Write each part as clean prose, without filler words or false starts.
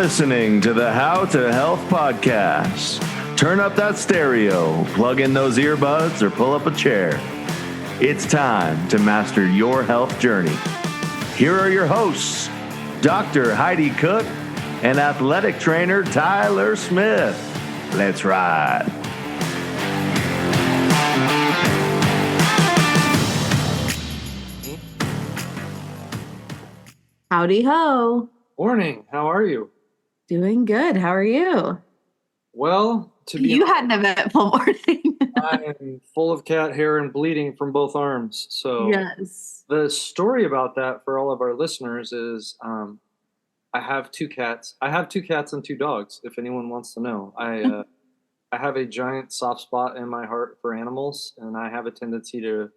listening to the How to Health podcast. Turn up that stereo, plug in those earbuds, or pull up a chair. It's time to master your health journey. Here are your hosts, Dr. Heidi Cook and athletic trainer Tyler Smith. Let's ride. Howdy ho. Morning. How are you? Doing good. How are you? Well, you had an eventful morning. I am full of cat hair and bleeding from both arms. So yes. The story about that for all of our listeners is I have two cats. I have two cats and two dogs, if anyone wants to know. I have a giant soft spot in my heart for animals, and I have a tendency to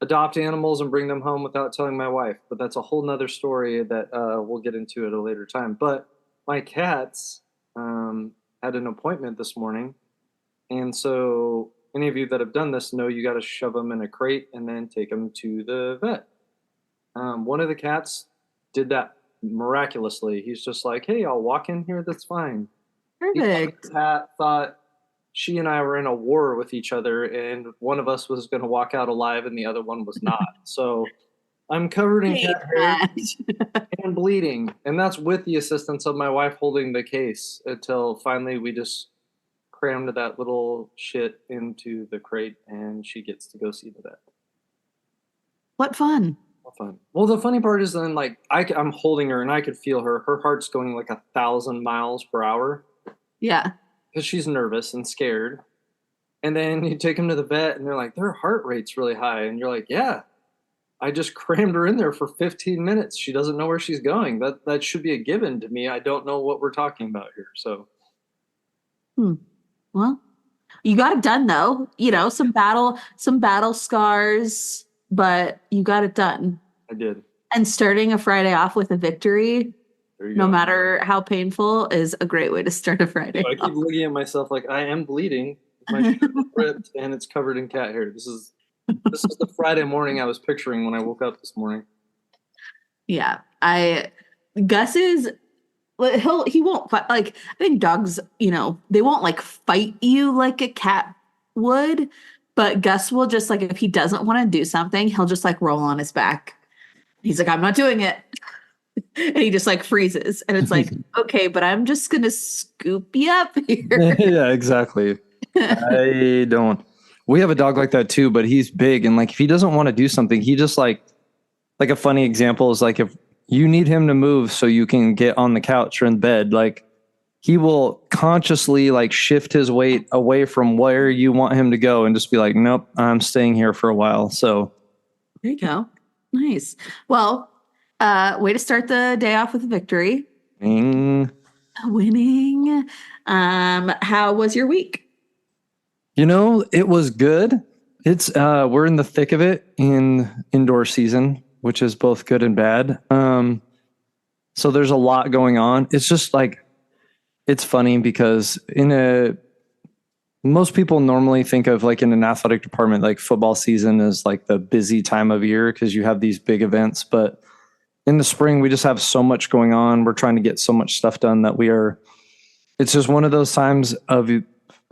adopt animals and bring them home without telling my wife. But that's a whole nother story that we'll get into at a later time. But my cats had an appointment this morning. And so any of you that have done this know you got to shove them in a crate and then take them to the vet. One of the cats did that miraculously. He's just like, hey, I'll walk in here. That's fine. Perfect. The cat thought she and I were in a war with each other, and one of us was going to walk out alive and the other one was not. So I'm covered in cat hair and bleeding, and that's with the assistance of my wife holding the case until finally we just crammed that little shit into the crate and she gets to go see the vet. What fun. Fun. Well, the funny part is then, like, I'm holding her and I could feel her. Her heart's going like 1,000 miles per hour. Yeah. Because she's nervous and scared. And then you take them to the vet and they're like, their heart rate's really high. And you're like, yeah, I just crammed her in there for 15 minutes. She doesn't know where she's going. That should be a given to me. I don't know what we're talking about here. So. Well, you got it done though. You know, some battle scars, but you got it done. I did. And starting a Friday off with a victory, no matter how painful, is a great way to start a Friday. So I keep looking at myself like I am bleeding. My shirt is ripped and it's covered in cat hair. This is the Friday morning I was picturing when I woke up this morning. Yeah, Gus is. He won't fight. Like, I think dogs, you know, they won't like fight you like a cat would, but Gus will just, like, if he doesn't want to do something, he'll just like roll on his back. He's like, I'm not doing it. And he just like freezes. And it's like, okay, but I'm just going to scoop you up here. Yeah, exactly. We have a dog like that too, but he's big. And like, if he doesn't want to do something, he just like a funny example is like, if you need him to move so you can get on the couch or in bed, like he will consciously like shift his weight away from where you want him to go and just be like, nope, I'm staying here for a while. So there you go. Nice. Well, way to start the day off with a victory. Winning. How was your week? You know, it was good. It's we're in the thick of it in indoor season, which is both good and bad. So there's a lot going on. It's just like, it's funny because most people normally think of like in an athletic department, like football season is like the busy time of year because you have these big events. But in the spring, we just have so much going on. We're trying to get so much stuff done that it's just one of those times of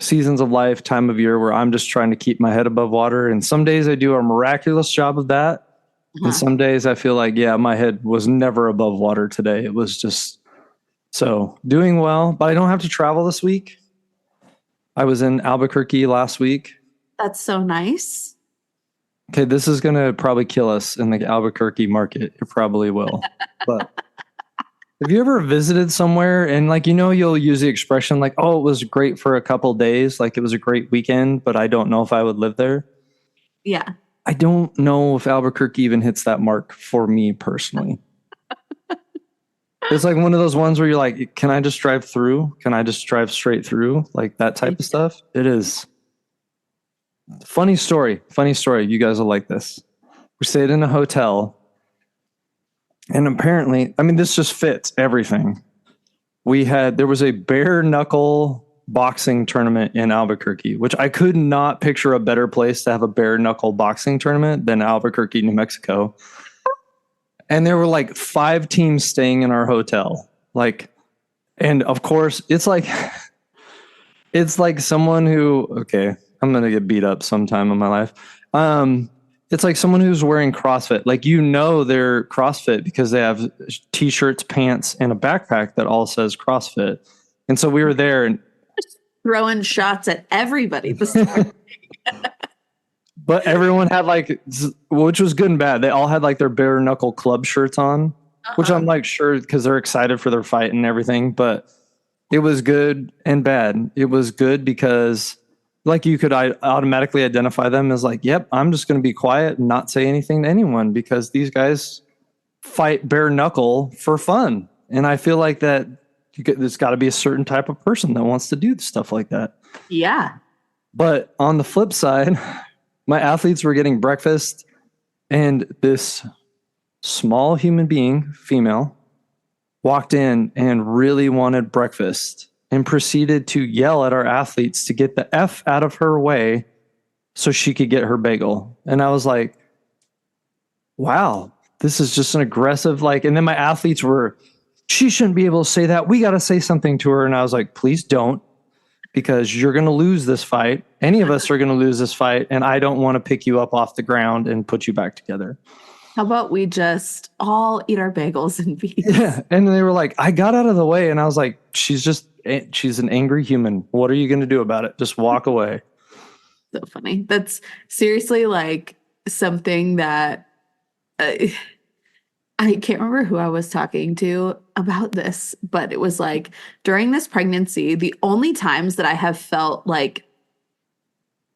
seasons of life, time of year where I'm just trying to keep my head above water. And some days I do a miraculous job of that. And some days I feel like, yeah, my head was never above water today. It was just so doing well, but I don't have to travel this week. I was in Albuquerque last week. That's so nice. Okay, this is going to probably kill us in the Albuquerque market. It probably will. But have you ever visited somewhere and like, you know, you'll use the expression like, oh, it was great for a couple days. Like it was a great weekend, but I don't know if I would live there. Yeah. I don't know if Albuquerque even hits that mark for me personally. It's like one of those ones where you're like, can I just drive through? Can I just drive straight through? Like that type of stuff. It is. Funny story. You guys will like this. We stayed in a hotel. And apparently, I mean, this just fits everything. There was a bare knuckle boxing tournament in Albuquerque, which I could not picture a better place to have a bare knuckle boxing tournament than Albuquerque, New Mexico. And there were like 5 teams staying in our hotel. Like And of course, it's like someone who, okay, I'm going to get beat up sometime in my life. It's like someone who's wearing CrossFit. Like, they're CrossFit because they have t-shirts, pants, and a backpack that all says CrossFit. And so we were there and throwing shots at everybody this time. but everyone had like, which was good and bad. They all had like their bare knuckle club shirts on, which I'm like, sure, because they're excited for their fight and everything. But it was good and bad. It was good because like you could automatically identify them as like, yep, I'm just going to be quiet and not say anything to anyone because these guys fight bare knuckle for fun. And I feel like that there's got to be a certain type of person that wants to do stuff like that. Yeah. But on the flip side, my athletes were getting breakfast and this small human being, female, walked in and really wanted breakfast and proceeded to yell at our athletes to get the F out of her way so she could get her bagel. And I was like, wow, this is just an aggressive, like, and then my athletes were, she shouldn't be able to say that. We got to say something to her. And I was like, please don't, because you're going to lose this fight. Any of us are going to lose this fight. And I don't want to pick you up off the ground and put you back together. How about we just all eat our bagels in peace? Yeah. And they were like, I got out of the way. And I was like, she's an angry human. What are you going to do about it? Just walk away. So funny. That's seriously like something that I can't remember who I was talking to about this, but it was like during this pregnancy, the only times that I have felt like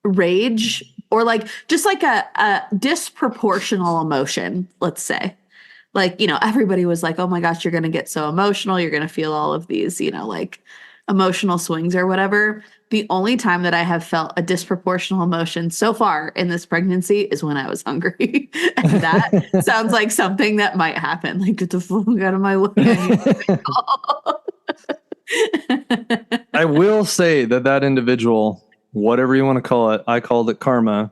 rage or like just like a disproportional emotion, let's say. Like, everybody was like, oh my gosh, you're going to get so emotional. You're going to feel all of these, like emotional swings or whatever. The only time that I have felt a disproportional emotion so far in this pregnancy is when I was hungry. And that sounds like something that might happen. Like, get the fuck out of my way. I will say that individual, whatever you want to call it, I called it karma,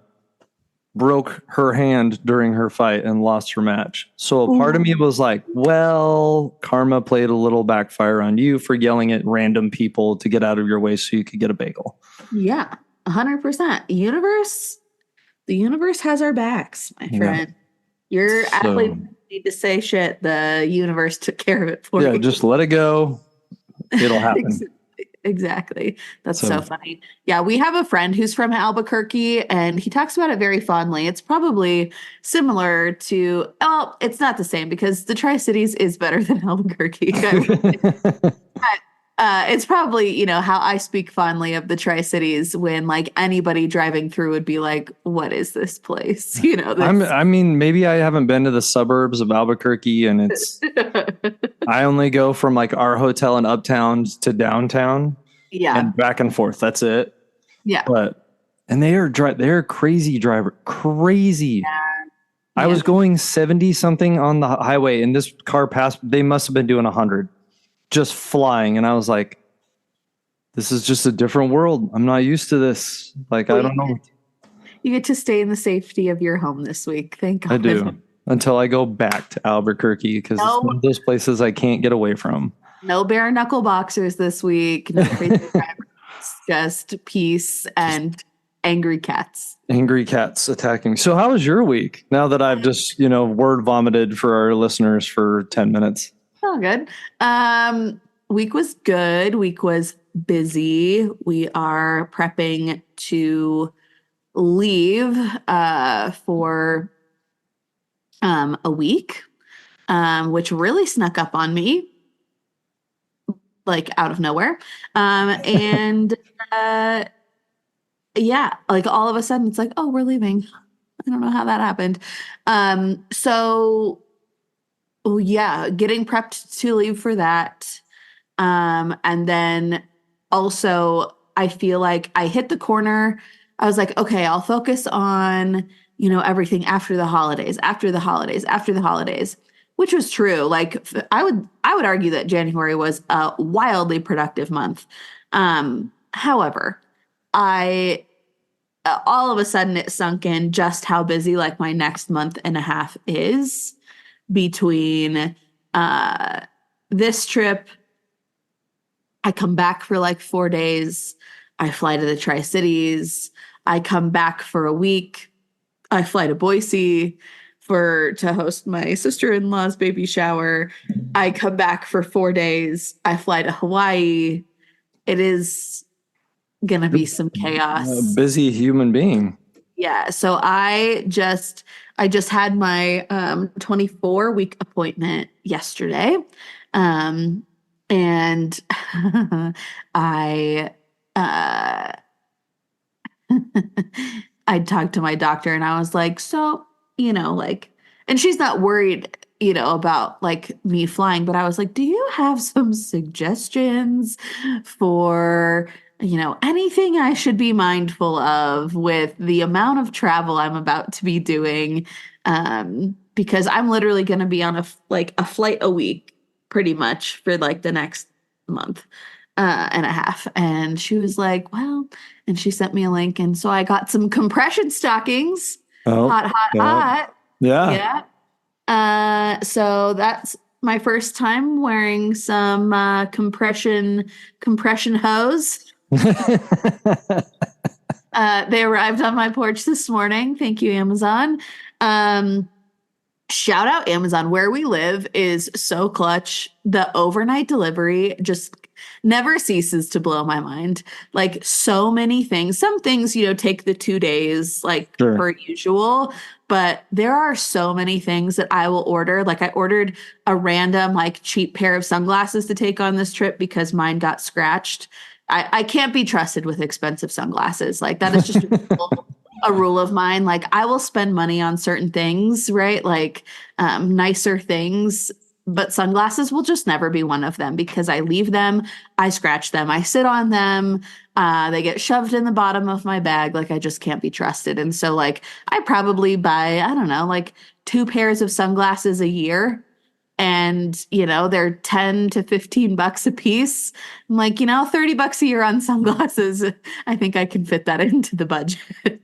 broke her hand during her fight and lost her match. So a part of me was like, well, karma played a little backfire on you for yelling at random people to get out of your way so you could get a bagel. Yeah, 100%. The universe has our backs, my friend. Your athletes need to say shit. The universe took care of it for you. Yeah, just let it go. It'll happen. Exactly. That's so funny. Yeah, we have a friend who's from Albuquerque and he talks about it very fondly. It's probably similar to, it's not the same because the Tri-Cities is better than Albuquerque. But it's probably, how I speak fondly of the Tri-Cities when like anybody driving through would be like, what is this place? I mean, maybe I haven't been to the suburbs of Albuquerque and it's, I only go from like our hotel in uptown to downtown. Yeah. And back and forth. That's it. Yeah. And they're crazy driver. Crazy. Yeah. I was going 70 something on the highway and this car passed. They must have been doing 100. Just flying. And I was like, this is just a different world. I'm not used to this. Like, I don't know. You get to stay in the safety of your home this week. Thank God. I do. Until I go back to Albuquerque because it's one of those places I can't get away from. No bare knuckle boxers this week. No crazy drivers. Just peace and angry cats. Angry cats attacking me. So how was your week? Now that I've just, word vomited for our listeners for 10 minutes. Oh, good. Week was good. Week was busy. We are prepping to leave for a week, which really snuck up on me, like out of nowhere. And yeah, like all of a sudden it's like, oh, we're leaving. I don't know how that happened. So yeah, getting prepped to leave for that. And then also I feel like I hit the corner. I was like, okay, I'll focus on, everything after the holidays, which was true. Like I would argue that January was a wildly productive month. However, all of a sudden it sunk in just how busy like my next month and a half is between this trip, I come back for like 4 days. I fly to the Tri-Cities. I come back for a week. I fly to Boise to host my sister-in-law's baby shower. I come back for 4 days. I fly to Hawaii. It is gonna be some A chaos. busy human being. Yeah. So I just had my 24-week appointment yesterday. And I I talked to my doctor and I was like, so, like, and she's not worried, about like me flying, but I was like, do you have some suggestions for, anything I should be mindful of with the amount of travel I'm about to be doing? Because I'm literally going to be on a flight a week pretty much for like the next month and a half. And she was like, well, and she sent me a link. And so I got some compression stockings. Oh, Hot. yeah. Yeah. So that's my first time wearing some compression hose. They arrived on my porch this morning. Thank you, Amazon. Shout out Amazon. Where we live is so clutch. The overnight delivery just never ceases to blow my mind. Like so many things. Some things, take the 2 days like Sure. per usual, but there are so many things that I will order. Like I ordered a random like cheap pair of sunglasses to take on this trip because mine got scratched. I can't be trusted with expensive sunglasses. Like that is just a rule of mine. Like I will spend money on certain things, right? Like nicer things, but sunglasses will just never be one of them because I leave them, I scratch them, I sit on them, they get shoved in the bottom of my bag. Like I just can't be trusted. And so like I probably buy, I don't know, like 2 pairs of sunglasses a year. And, they're 10 to 15 bucks a piece. I'm like, $30 a year on sunglasses. I think I can fit that into the budget.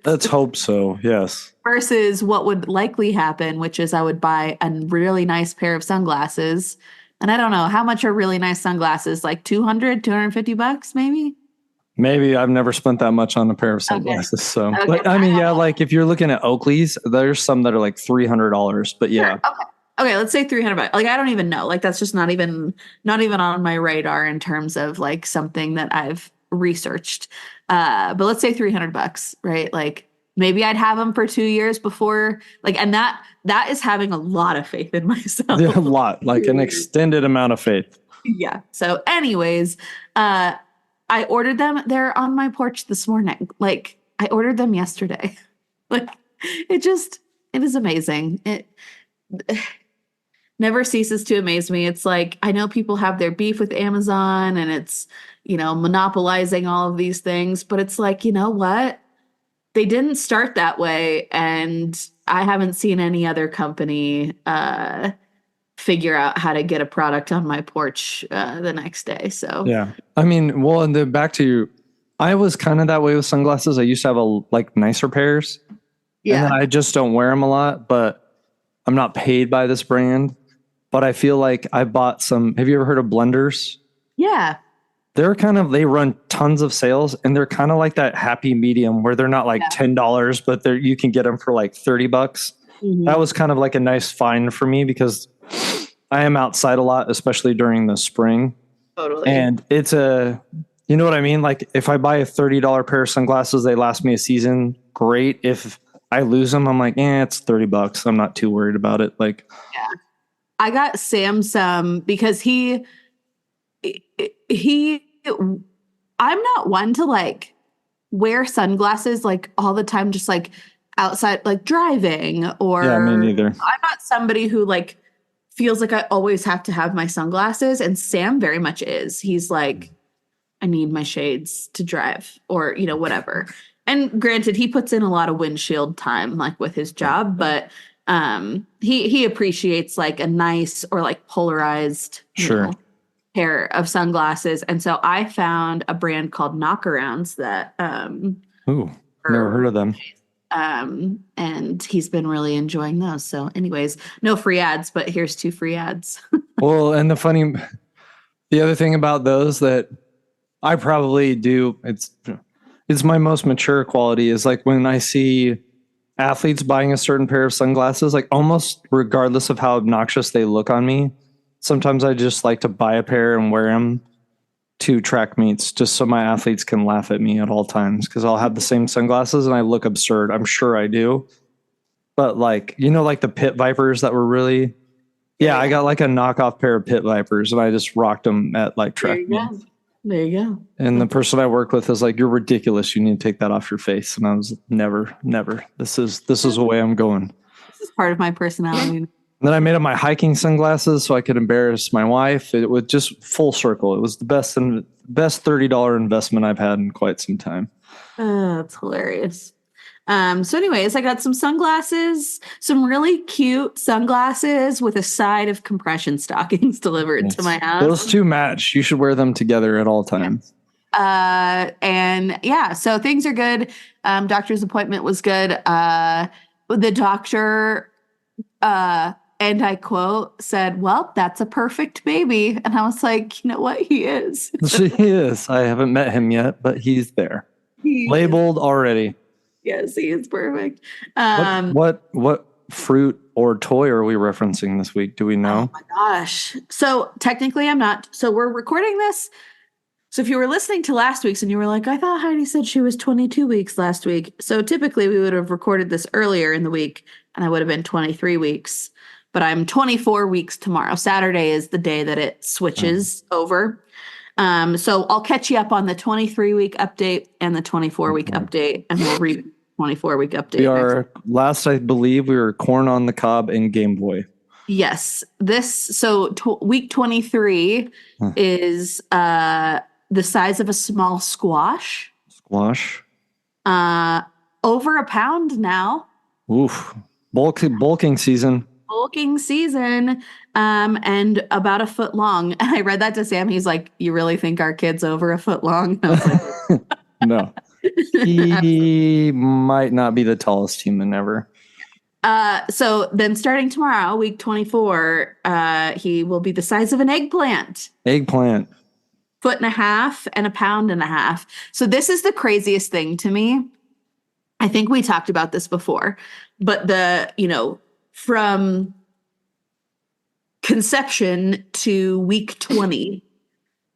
Let's hope so. Yes. Versus what would likely happen, which is I would buy a really nice pair of sunglasses. And I don't know, how much are really nice sunglasses? Like 250 bucks maybe? Maybe. I've never spent that much on a pair of sunglasses. Okay. So, Okay. but I mean, yeah, like if you're looking at Oakley's, there's some that are like $300, but yeah. Sure. Okay, let's say 300 bucks. Like I don't even know. Like that's just not even on my radar in terms of like something that I've researched. But let's say 300 bucks, right? Like maybe I'd have them for 2 years before like, and that is having a lot of faith in myself. Yeah, a lot, like an extended amount of faith. Yeah. So anyways, I ordered them. They're on my porch this morning. Like I ordered them yesterday. Like it is amazing. It never ceases to amaze me. It's like, I know people have their beef with Amazon and it's, monopolizing all of these things, but it's like, you know what? They didn't start that way. And I haven't seen any other company figure out how to get a product on my porch the next day. So, yeah. I mean, well, and then back to you, I was kind of that way with sunglasses. I used to have like nicer pairs. yeah. And then I just don't wear them a lot, but I'm not paid by this brand. But I feel like I bought some. Have you ever heard of Blenders? Yeah. They run tons of sales and they're kind of like that happy medium where they're not like $10, but you can get them for like $30. Mhm. That was kind of like a nice find for me because I am outside a lot, especially during the spring. Totally. And it's you know what I mean? Like if I buy a $30 pair of sunglasses, they last me a season. Great. If I lose them, I'm like, it's $30. I'm not too worried about it. Like, yeah. I got Sam some because he I'm not one to like wear sunglasses like all the time, just like outside, like driving or yeah, me neither. I'm not somebody who like feels like I always have to have my sunglasses. And Sam very much is. He's like, I need my shades to drive or, whatever. And granted, he puts in a lot of windshield time, like with his job, but he appreciates like a nice or like polarized pair of sunglasses. And so I found a brand called Knockarounds that Ooh, never heard of them. And he's been really enjoying those. So anyways, no free ads, but here's 2 free ads. Well, and the other thing about those that I probably do. It's my most mature quality is like when I see athletes buying a certain pair of sunglasses, like almost regardless of how obnoxious they look on me. Sometimes I just like to buy a pair and wear them to track meets just so my athletes can laugh at me at all times because I'll have the same sunglasses and I look absurd. I'm sure I do. But like, like the pit vipers that were really, I got like a knockoff pair of pit vipers and I just rocked them at like track meets. There you go. And the person I work with is like, "You're ridiculous. You need to take that off your face." And I was never. This is the way I'm going. This is part of my personality. And then I made up my hiking sunglasses so I could embarrass my wife. It was just full circle. It was the best $30 investment I've had in quite some time. That's hilarious. So anyways, I got some sunglasses, some really cute sunglasses with a side of compression stockings delivered to my house. Those two match. You should wear them together at all times. And yeah, so things are good. Doctor's appointment was good. The doctor, and I quote, said, "Well, that's a perfect baby." And I was like, you know what? He is. He is. I haven't met him yet, but he's there. Labeled already. Yes, he is perfect. What fruit or toy are we referencing this week? Do we know? Oh my gosh. So technically I'm not. So we're recording this. So if you were listening to last week's and you were like, I thought Heidi said she was 22 weeks last week. So typically we would have recorded this earlier in the week and I would have been 23 weeks. But I'm 24 weeks tomorrow. Saturday is the day that it switches over. So I'll catch you up on the 23-week update and the 24-week update, and we'll read 24-week update. Last I believe we were corn on the cob and Game Boy. Yes. Week 23 is the size of a small squash. Squash. Over a pound now. Oof. Bulking season. And about a foot long. And I read that to Sam. He's like, "You really think our kid's over a foot long?" And I was like, no. He might not be the tallest human ever. So then starting tomorrow, week 24, he will be the size of an eggplant. Foot and a half and a pound and a half. So this is the craziest thing to me. I think we talked about this before, but from conception to week 20,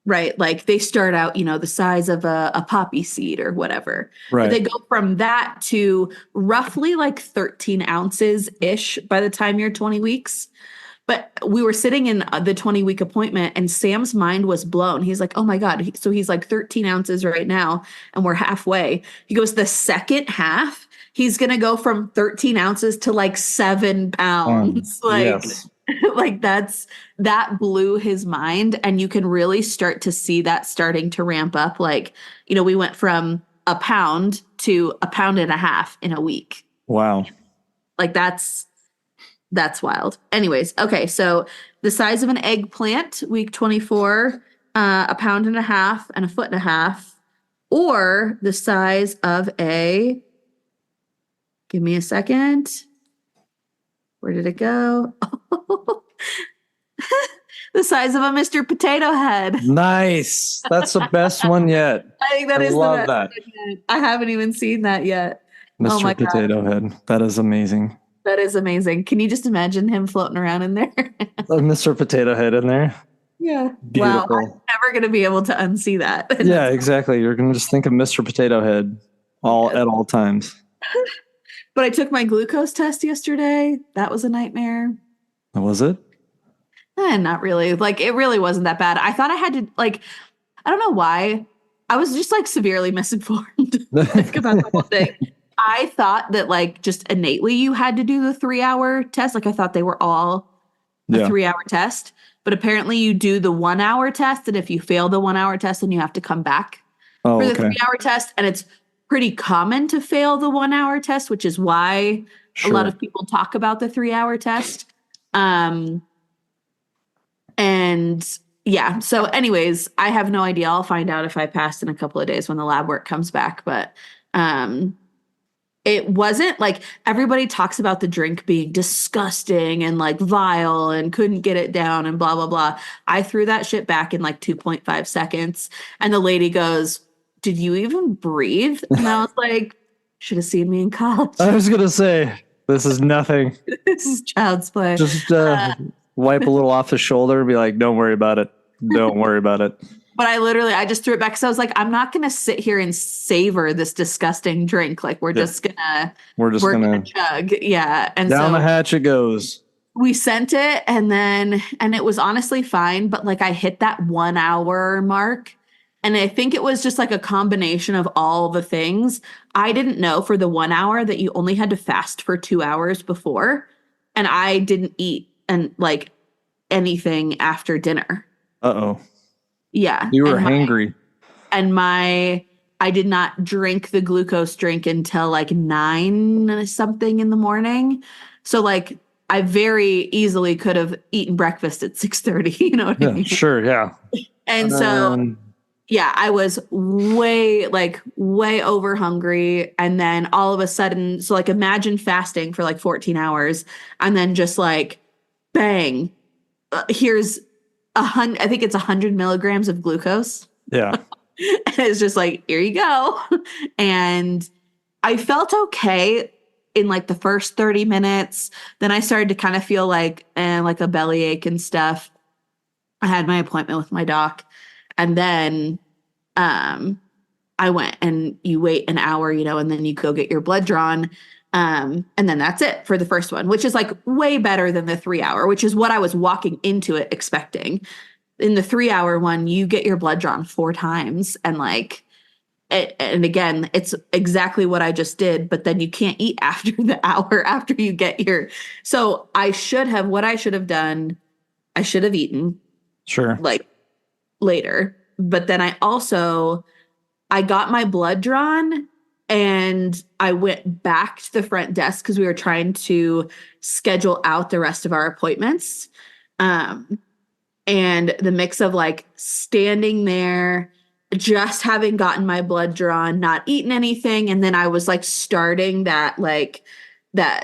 right? Like they start out, the size of a poppy seed or whatever. Right. But they go from that to roughly like 13 ounces ish by the time you're 20 weeks. But we were sitting in the 20-week appointment and Sam's mind was blown. He's like, oh my God. So he's like 13 ounces right now and we're halfway. He goes, the second half, he's going to go from 13 ounces to like 7 pounds. Yes. Like that blew his mind. And you can really start to see that starting to ramp up. Like, we went from a pound to a pound and a half in a week. Wow. Like that's wild. Anyways. Okay. So the size of an eggplant, week 24, a pound and a half and a foot and a half, or the size of give me a second. Where did it go? The size of a Mr. Potato Head. Nice. That's the best one yet. I think that is love the best that. one yet. I haven't even seen that yet. Mr. Potato Head. That is amazing. That is amazing. Can you just imagine him floating around in there? Mr. Potato Head in there. Yeah. Beautiful. Wow. I'm never going to be able to unsee that. Yeah, exactly. You're going to just think of Mr. Potato Head at all times. But I took my glucose test yesterday. That was a nightmare. Was it? Not really. Like, it really wasn't that bad. I thought I had to, I don't know why. I was just, severely misinformed about the whole thing. I thought that, just innately you had to do the 3-hour test. I thought they were all a 3-hour test. But apparently you do the 1-hour test. And if you fail the 1-hour test, then you have to come back for the 3-hour test. And it's pretty common to fail the 1-hour test, which is why a lot of people talk about the 3-hour test. And yeah, so anyways, I have no idea. I'll find out if I passed in a couple of days when the lab work comes back. But it wasn't like everybody talks about the drink being disgusting and like vile and couldn't get it down and blah, blah, blah. I threw that shit back in like 2.5 seconds. And the lady goes, "Did you even breathe?" And I was like, should have seen me in college. I was going to say, this is nothing. This is child's play. Just wipe a little off the shoulder and be like, don't worry about it. Don't worry about it. But I just threw it back because I was like, I'm not going to sit here and savor this disgusting drink. Like we're just gonna chug. Yeah. And down the hatch it goes. We sent it and it was honestly fine. But like I hit that 1 hour mark. And I think it was just like a combination of all the things. I didn't know for the 1 hour that you only had to fast for 2 hours before. And I didn't eat and like anything after dinner. Uh-oh. Yeah. You were hangry. I did not drink the glucose drink until like 9 something in the morning. So like I very easily could have eaten breakfast at 6:30. You know what I mean? Sure. Yeah. And so, yeah, I was way over hungry. And then all of a sudden, so like imagine fasting for like 14 hours and then just like, bang, here's I think it's 100 milligrams of glucose. Yeah. It's just like, here you go. And I felt okay in like the first 30 minutes. Then I started to kind of feel like a bellyache and stuff. I had my appointment with my doc. And then I went and you wait an hour, and then you go get your blood drawn. And then that's it for the first one, which is like way better than the 3 hour, which is what I was walking into it expecting. In the 3 hour one, you get your blood drawn 4 times. And like, and again, it's exactly what I just did, but then you can't eat after the hour after you get so what I should have done, I should have eaten. Sure. Like later. But then I got my blood drawn and I went back to the front desk because we were trying to schedule out the rest of our appointments. And the mix of like standing there, just having gotten my blood drawn, not eaten anything. And then I was like starting that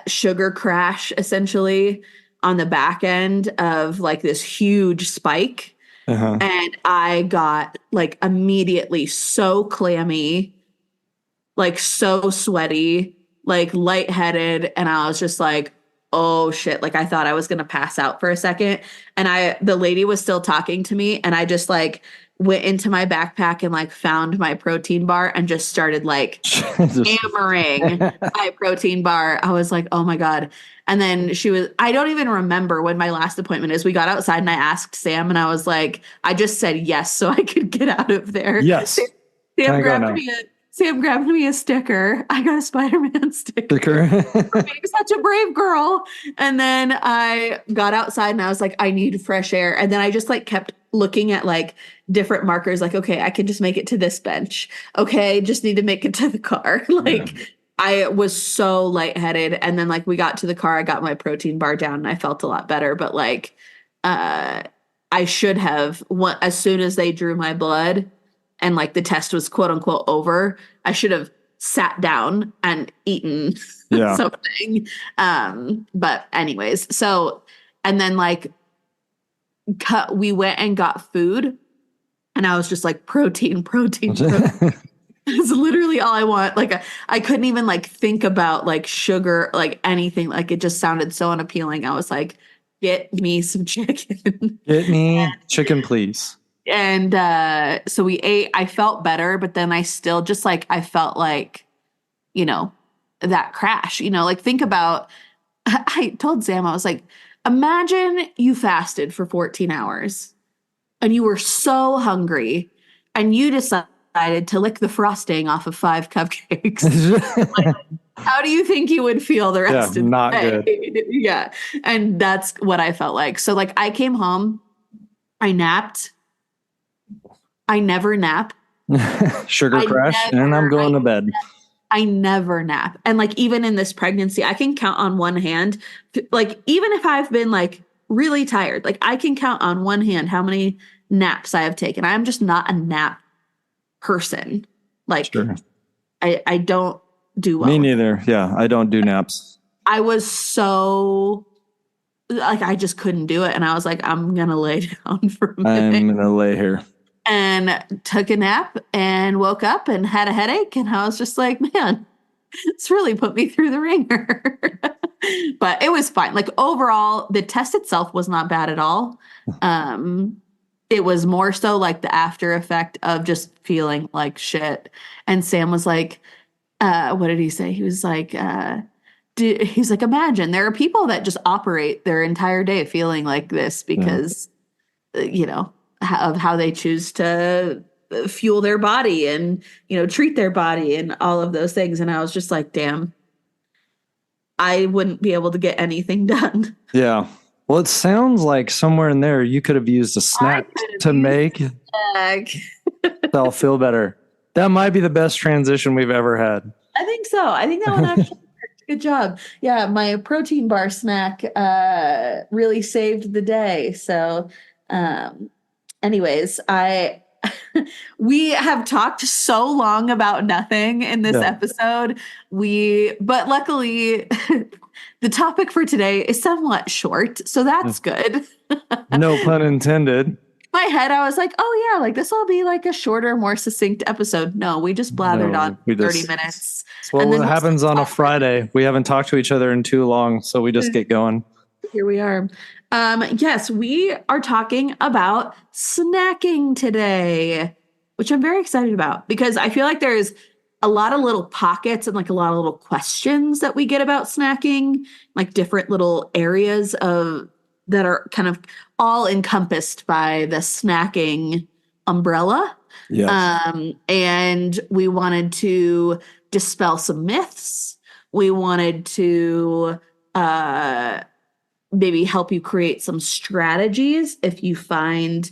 sugar crash essentially on the back end of like this huge spike. Uh-huh. And I got like immediately so clammy, like so sweaty, like lightheaded. And I was just like, oh shit. Like I thought I was going to pass out for a second. And the lady was still talking to me. And I just like went into my backpack and like found my protein bar and just started like hammering my protein bar. I was like, oh my God. And then I don't even remember when my last appointment is. We got outside and I asked Sam and I was like, I just said yes so I could get out of there. Yes. Sam grabbed me a sticker. I got a Spider-Man sticker. For being such a brave girl. And then I got outside and I was like, I need fresh air. And then I just like kept looking at like different markers. Like, okay, I can just make it to this bench. Okay, just need to make it to the car. I was so lightheaded. And then like we got to the car, I got my protein bar down and I felt a lot better. But like I should have, as soon as they drew my blood and like the test was quote unquote over, I should have sat down and eaten something. But anyways, and then like we went and got food and I was just like protein. It's literally all I want. Like I couldn't even like think about like sugar, like anything. Like it just sounded so unappealing. I was like, get me some chicken. Get me chicken, please. And so we ate. I felt better, but then I still just like, I felt like, that crash, like think about, I told Sam, I was like, imagine you fasted for 14 hours and you were so hungry and you decided to lick the frosting off of 5 cupcakes. Like, how do you think you would feel the rest of the not day? good. Yeah. And that's what I felt like. So like I came home, I napped. I never nap. Sugar crash, and I'm going to bed. I never nap. And like even in this pregnancy, I can count on one hand, like even if I've been like really tired, like I can count on one hand how many naps I have taken. I'm just not a nap person. Like sure. I don't do well. Me neither. Yeah, I don't do naps. I was so like, I just couldn't do it. And I was like, I'm going to lay down for a minute. I'm gonna lay here. And took a nap and woke up and had a headache. And I was just like, man, it's really put me through the ringer. But it was fine. Like overall, the test itself was not bad at all. It was more so like the after effect of just feeling like shit. And Sam was like, what did he say? He was like, he's like, imagine there are people that just operate their entire day feeling like this because, you know, of how they choose to fuel their body and, you know, treat their body and all of those things. And I was just like, damn, I wouldn't be able to get anything done. Yeah. Well, it sounds like somewhere in there you could have used a snack to make yourself feel better. That might be the best transition we've ever had. I think so. I think that one actually worked. Good job. Yeah, my protein bar snack really saved the day. So anyways, we have talked so long about nothing in this episode. But luckily the topic for today is somewhat short, so that's good. No pun intended. In my head, I was like, oh yeah, like this will be like a shorter, more succinct episode. No, we just blathered on 30 minutes. It's what happens on a Friday. We haven't talked to each other in too long, so we just get going. Here we are. Yes, we are talking about snacking today, which I'm very excited about because I feel like there's a lot of little pockets and like a lot of little questions that we get about snacking, like different little areas of that are kind of all encompassed by the snacking umbrella. Yes. And we wanted to dispel some myths. We wanted to maybe help you create some strategies if you find,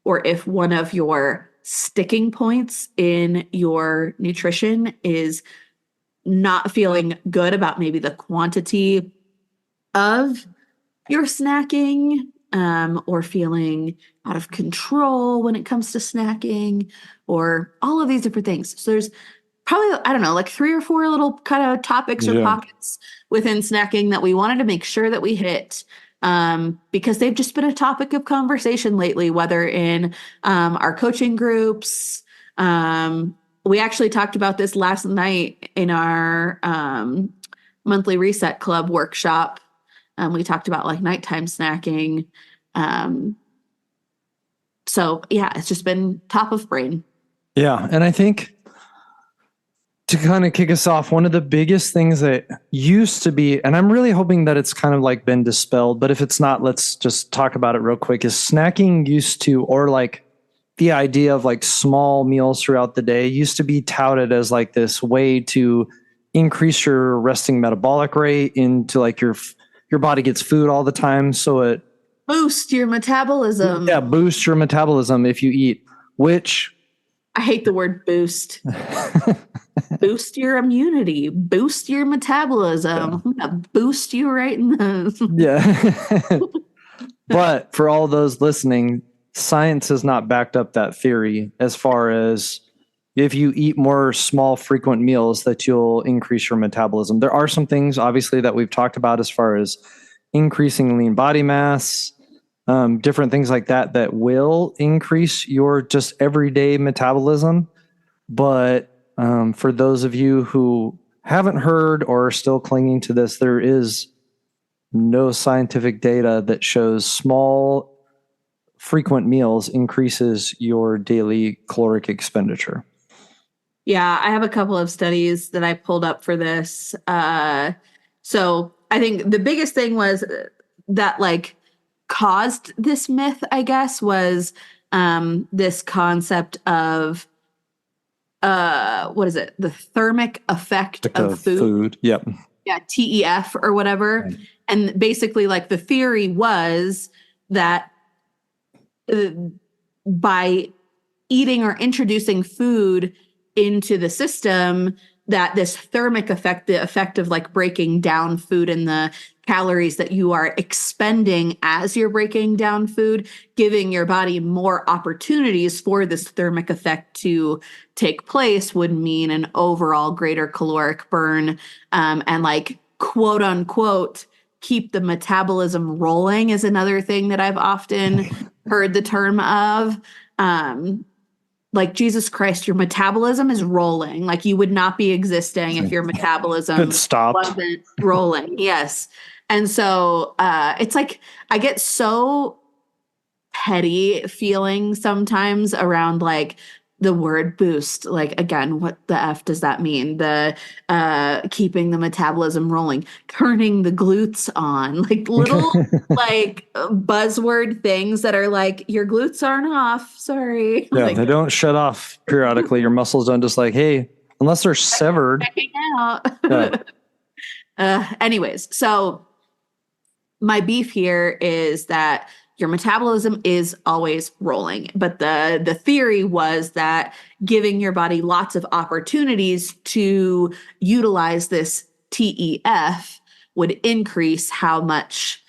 or if one of your sticking points in your nutrition is not feeling good about maybe the quantity of your snacking, or feeling out of control when it comes to snacking, or all of these different things. So there's probably, I don't know, like 3 or 4 little kind of topics or pockets within snacking that we wanted to make sure that we hit, because they've just been a topic of conversation lately, whether in our coaching groups. We actually talked about this last night in our monthly reset club workshop. We talked about like nighttime snacking. So yeah, it's just been top of brain. Yeah. And I think to kind of kick us off, one of the biggest things that used to be, and I'm really hoping that it's kind of like been dispelled, but if it's not, let's just talk about it real quick, is snacking used to, or like the idea of like small meals throughout the day used to be touted as like this way to increase your resting metabolic rate into like your body gets food all the time. So it boost your metabolism. Yeah. Boost your metabolism if you eat, which I hate the word boost. Boost your immunity, boost your metabolism, boost you right in the. Yeah. But for all those listening, science has not backed up that theory as far as if you eat more small, frequent meals that you'll increase your metabolism. There are some things, obviously, that we've talked about as far as increasing lean body mass, different things like that, that will increase your just everyday metabolism. But for those of you who haven't heard or are still clinging to this, there is no scientific data that shows small, frequent meals increases your daily caloric expenditure. Yeah, I have a couple of studies that I pulled up for this. So I think the biggest thing was that like caused this myth, I guess, was this concept of what is it? The thermic effect of food. Yep. Yeah, TEF or whatever. Right. And basically like the theory was that by eating or introducing food into the system, that this thermic effect, the effect of like breaking down food and the calories that you are expending as you're breaking down food, giving your body more opportunities for this thermic effect to take place would mean an overall greater caloric burn, and like quote unquote keep the metabolism rolling is another thing that I've often heard the term of. Like, Jesus Christ, your metabolism is rolling. Like, you would not be existing if your metabolism wasn't rolling. Yes. And so it's like I get so petty feeling sometimes around like the word boost. Like, again, what the F does that mean? The keeping the metabolism rolling, turning the glutes on, like little like buzzword things that are like, your glutes aren't off. Sorry. Yeah, like, they don't shut off periodically. Your muscles don't just like, hey, unless they're severed. checking out. Yeah. Anyways, so my beef here is that your metabolism is always rolling. But the theory was that giving your body lots of opportunities to utilize this TEF would increase how much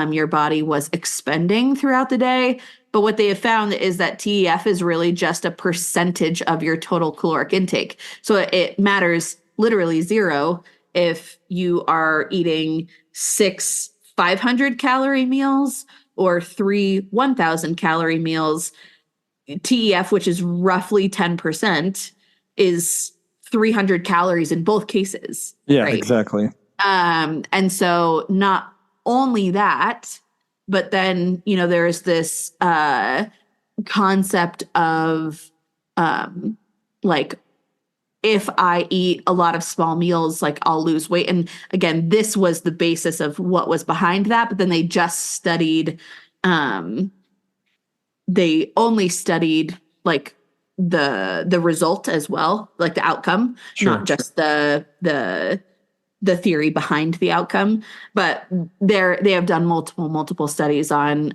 your body was expending throughout the day. But what they have found is that TEF is really just a percentage of your total caloric intake. So it matters literally zero if you are eating 6 500 calorie meals or 3 1,000 calorie meals. TEF, which is roughly 10%, is 300 calories in both cases. Yeah, right? exactly. And so not only that, but then, there's this concept of like, if I eat a lot of small meals, like I'll lose weight. And again, this was the basis of what was behind that. But then they just studied, they only studied like the result as well, like the outcome, not just the theory behind the outcome. But they have done multiple studies on,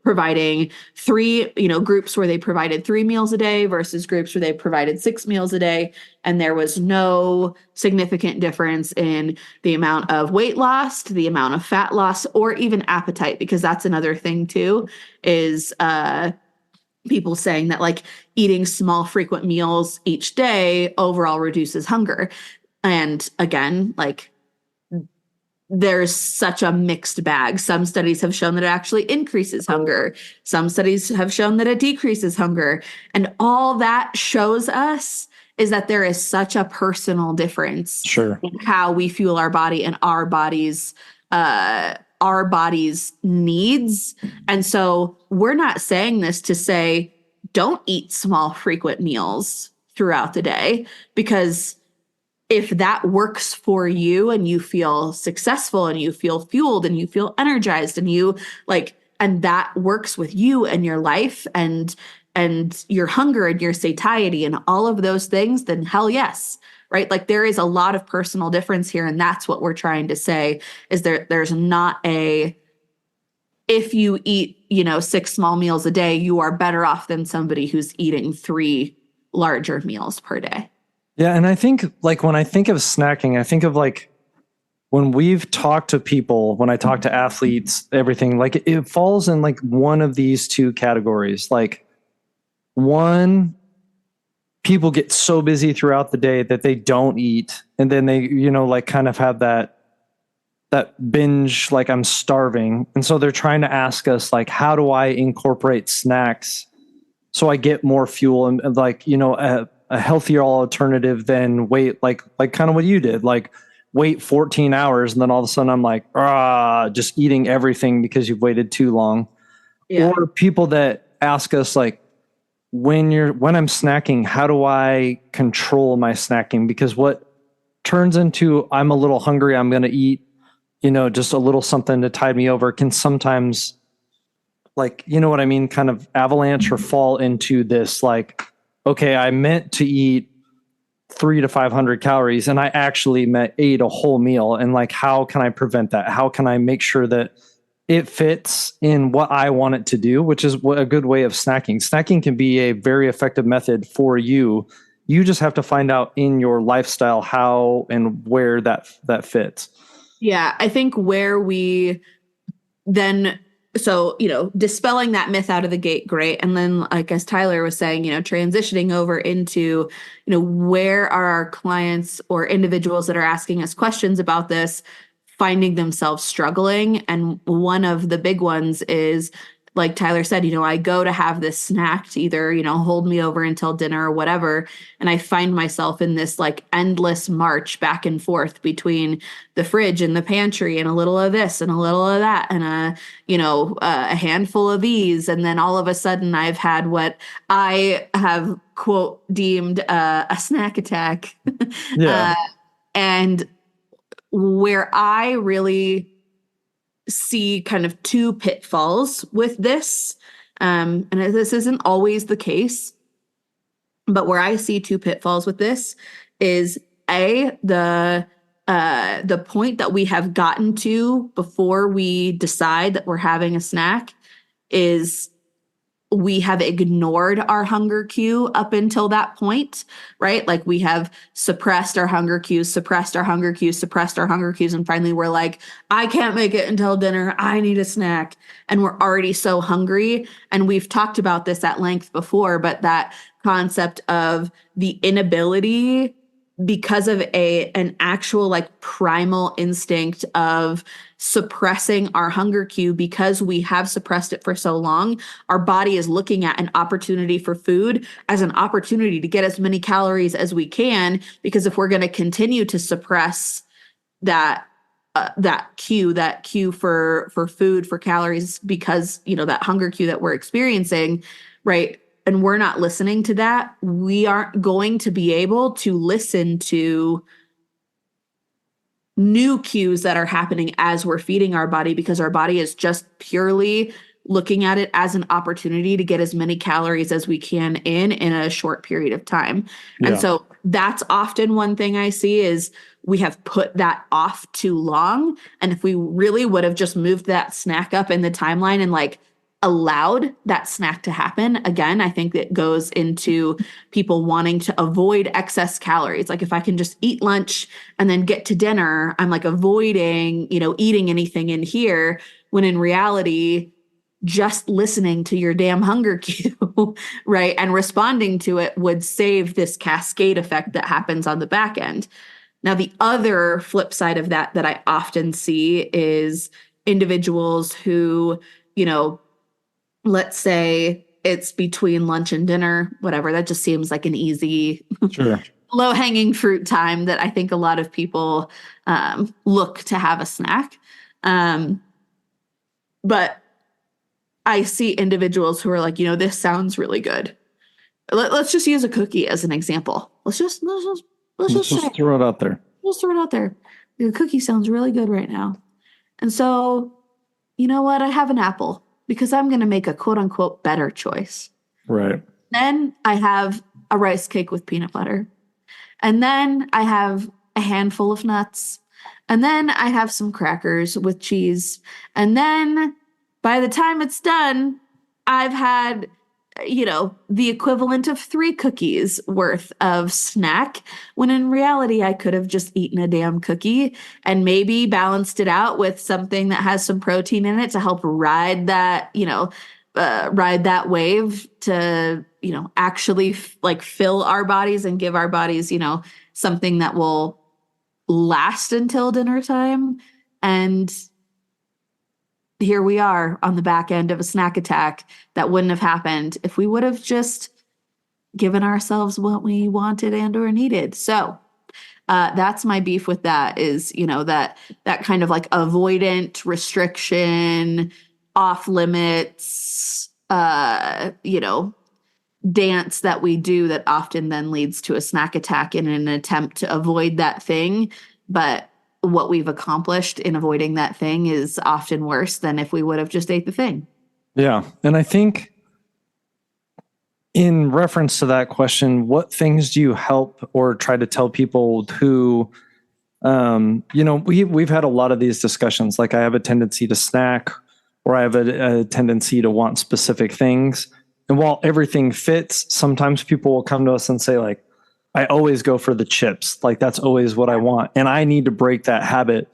providing 3, groups where they provided 3 meals a day versus groups where they provided 6 meals a day. And there was no significant difference in the amount of weight loss, the amount of fat loss, or even appetite, because that's another thing too, is people saying that like eating small, frequent meals each day overall reduces hunger. And again, like, there's such a mixed bag. Some studies have shown that it actually increases hunger. Some studies have shown that it decreases hunger. And all that shows us is that there is such a personal difference in how we fuel our body and our body's needs. And so we're not saying this to say, don't eat small, frequent meals throughout the day, because if that works for you and you feel successful and you feel fueled and you feel energized and you like, and that works with you and your life and your hunger and your satiety and all of those things, then hell yes. Right? Like, there is a lot of personal difference here. And that's what we're trying to say, is there's not if you eat, 6 small meals a day, you are better off than somebody who's eating 3 larger meals per day. Yeah. And I think like when I think of snacking, I think of like when we've talked to people, when I talk to athletes, everything, like it falls in like one of these 2 categories. Like, one, people get so busy throughout the day that they don't eat. And then they, like kind of have that binge, like I'm starving. And so they're trying to ask us like, how do I incorporate snacks so I get more fuel and like, a healthier alternative than wait, like kind of what you did, like wait 14 hours. And then all of a sudden I'm like, just eating everything because you've waited too long. Yeah. Or people that ask us like, when I'm snacking, how do I control my snacking? Because what turns into, I'm a little hungry, I'm going to eat, just a little something to tide me over, can sometimes, like, you know what I mean? Kind of avalanche or fall into this, like, okay, I meant to eat 300 to 500 calories and I actually ate a whole meal. And like, how can I prevent that? How can I make sure that it fits in what I want it to do, which is a good way of snacking. Snacking can be a very effective method for you You just have to find out in your lifestyle how and where that fits. Yeah, I think where we then, so, dispelling that myth out of the gate, great. And then, like as Tyler was saying, transitioning over into, where are our clients or individuals that are asking us questions about this finding themselves struggling. And one of the big ones is, like Tyler said, I go to have this snack to either, hold me over until dinner or whatever. And I find myself in this like endless march back and forth between the fridge and the pantry and a little of this and a little of that and a handful of these. And then all of a sudden I've had what I have quote deemed a snack attack. Yeah. And where I really see kind of two pitfalls with this, and this isn't always the case, but where I see two pitfalls with this is the point that we have gotten to before we decide that we're having a snack is we have ignored our hunger cue up until that point, right? Like we have suppressed our hunger cues, suppressed our hunger cues, suppressed our hunger cues. And finally we're like, I can't make it until dinner. I need a snack. And we're already so hungry. And we've talked about this at length before, but that concept of the inability because of an actual like primal instinct of suppressing our hunger cue because we have suppressed it for so long, our body is looking at an opportunity for food as an opportunity to get as many calories as we can, because if we're going to continue to suppress that cue for food, for calories, because that hunger cue that we're experiencing, right? And we're not listening to that, we aren't going to be able to listen to new cues that are happening as we're feeding our body, because our body is just purely looking at it as an opportunity to get as many calories as we can in a short period of time. Yeah. And so that's often one thing I see is we have put that off too long. And if we really would have just moved that snack up in the timeline and like allowed that snack to happen, again, I think that goes into people wanting to avoid excess calories. Like if I can just eat lunch and then get to dinner, I'm like avoiding, eating anything in here, when in reality, just listening to your damn hunger cue, right, and responding to it would save this cascade effect that happens on the back end. Now, the other flip side of that I often see is individuals who, let's say it's between lunch and dinner, whatever. That just seems like an easy, Sure. low-hanging fruit time that I think a lot of people look to have a snack. But I see individuals who are like, this sounds really good. Let's just use a cookie as an example. Let's just throw it out there. Let's throw it out there. The cookie sounds really good right now. And so, you know what? I have an apple because I'm going to make a quote unquote better choice. Right. Then I have a rice cake with peanut butter. And then I have a handful of nuts. And then I have some crackers with cheese. And then by the time it's done, I've had, the equivalent of 3 cookies worth of snack, when in reality, I could have just eaten a damn cookie and maybe balanced it out with something that has some protein in it to help ride that, ride that wave to, actually fill our bodies and give our bodies, something that will last until dinner time. And here we are on the back end of a snack attack that wouldn't have happened if we would have just given ourselves what we wanted and or needed. So that's my beef with that is, that kind of like avoidant restriction, off limits, dance that we do that often then leads to a snack attack in an attempt to avoid that thing. But what we've accomplished in avoiding that thing is often worse than if we would have just ate the thing. Yeah. And I think in reference to that question, what things do you help or try to tell people who, we've had a lot of these discussions. Like I have a tendency to snack, or I have a tendency to want specific things. And while everything fits, sometimes people will come to us and say like, I always go for the chips. Like that's always what I want. And I need to break that habit.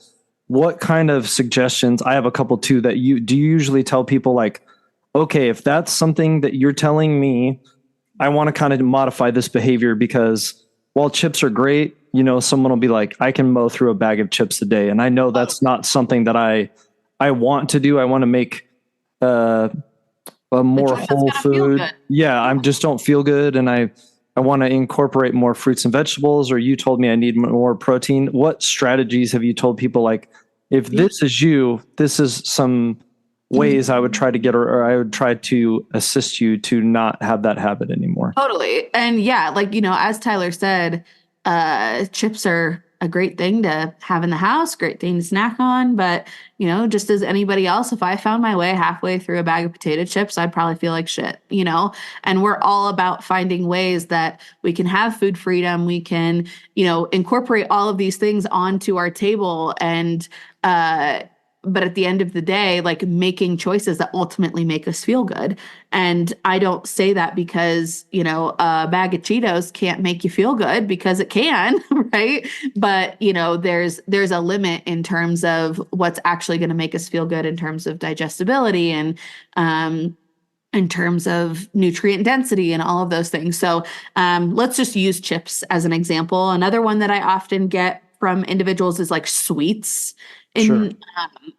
What kind of suggestions? I have a couple too that you usually tell people like, okay, if that's something that you're telling me, I want to kind of modify this behavior because while chips are great, you know, someone will be like, I can mow through a bag of chips a day. And I know that's not something that I want to do. I want to make a more whole food. Yeah, I just don't feel good. And I want to incorporate more fruits and vegetables, or you told me I need more protein. What strategies have you told people like, if this is you, this is some ways I would try to get, or I would try to assist you to not have that habit anymore. Totally. And yeah, like, you know, as Tyler said, chips are a great thing to have in the house, great thing to snack on. But, you know, just as anybody else, if I found my way halfway through a bag of potato chips, I'd probably feel like shit, you know? And we're all about finding ways that we can have food freedom. We can, you know, incorporate all of these things onto our table and, but at the end of the day, like making choices that ultimately make us feel good. And I don't say that because, you know, a bag of Cheetos can't make you feel good, because it can, right? But, you know, there's a limit in terms of what's actually going to make us feel good in terms of digestibility and in terms of nutrient density and all of those things. So let's just use chips as an example. Another one that I often get from individuals is like sweets in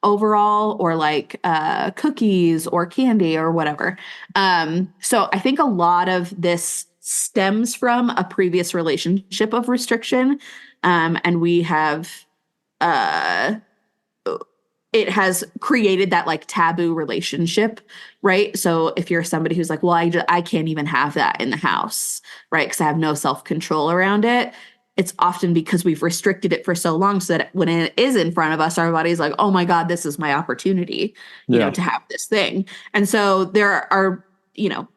overall, or like cookies or candy or whatever. So I think a lot of this stems from a previous relationship of restriction. And we have, it has created that like taboo relationship, right? So if you're somebody who's like, well, I can't even have that in the house, right? Because I have no self-control around it. It's often because we've restricted it for so long, so that when it is in front of us, our body's like, oh my God, this is my opportunity, you know, to have this thing. And so there are, you know,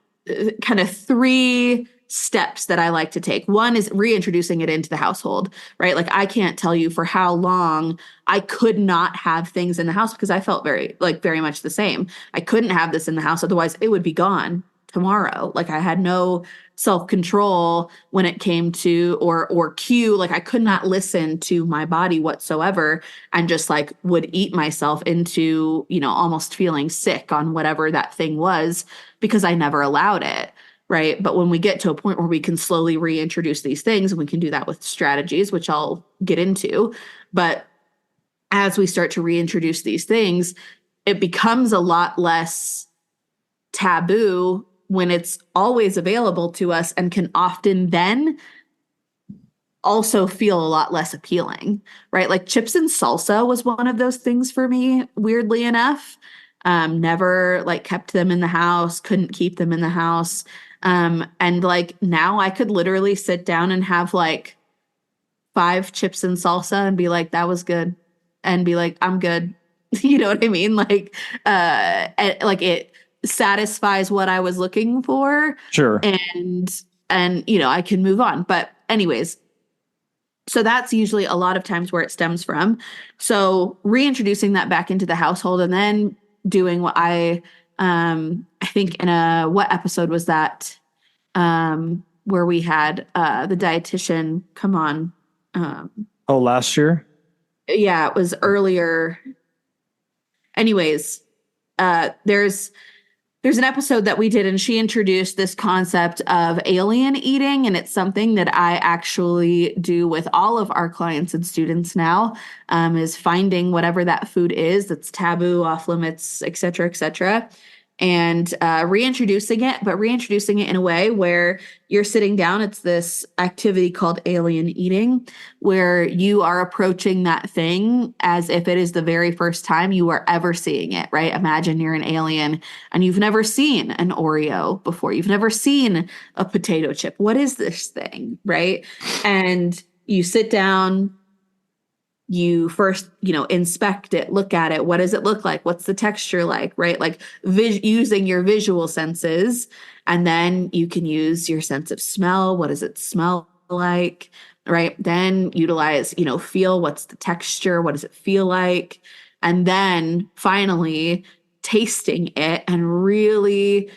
kind of 3 steps that I like to take. One is reintroducing it into the household, right? Like I can't tell you for how long I could not have things in the house, because I felt very much the same. I couldn't have this in the house. Otherwise it would be gone tomorrow. Like I had no self-control when it came to, or cue, like I could not listen to my body whatsoever, and just like would eat myself into, you know, almost feeling sick on whatever that thing was, because I never allowed it. Right. But when we get to a point where we can slowly reintroduce these things, and we can do that with strategies, which I'll get into, but as we start to reintroduce these things, it becomes a lot less taboo when it's always available to us, and can often then also feel a lot less appealing, right? Like chips and salsa was one of those things for me, weirdly enough. Never like kept them in the house, couldn't keep them in the house. And like now I could literally sit down and have like 5 chips and salsa and be like, that was good. And be like, I'm good. You know what I mean? Like, like it satisfies what I was looking for. Sure. And, you know, I can move on. But anyways, so that's usually a lot of times where it stems from. So reintroducing that back into the household, and then doing what I think in what episode was that? Where we had the dietitian come on. Last year? Yeah, it was earlier. Anyways, there's an episode that we did, and she introduced this concept of alien eating, and it's something that I actually do with all of our clients and students now, is finding whatever that food is that's taboo, off limits, et cetera, and reintroducing it in a way where you're sitting down. It's this activity called alien eating, where you are approaching that thing as if it is the very first time you are ever seeing it, right? Imagine you're an alien and you've never seen an Oreo before. You've never seen a potato chip. What is this thing, right? And you sit down, you first, you know, inspect it, look at it. What does it look like? What's the texture like, right? Like using your visual senses. And then you can use your sense of smell. What does it smell like, right? Then utilize, you know, feel. What's the texture? What does it feel like? And then finally tasting it and really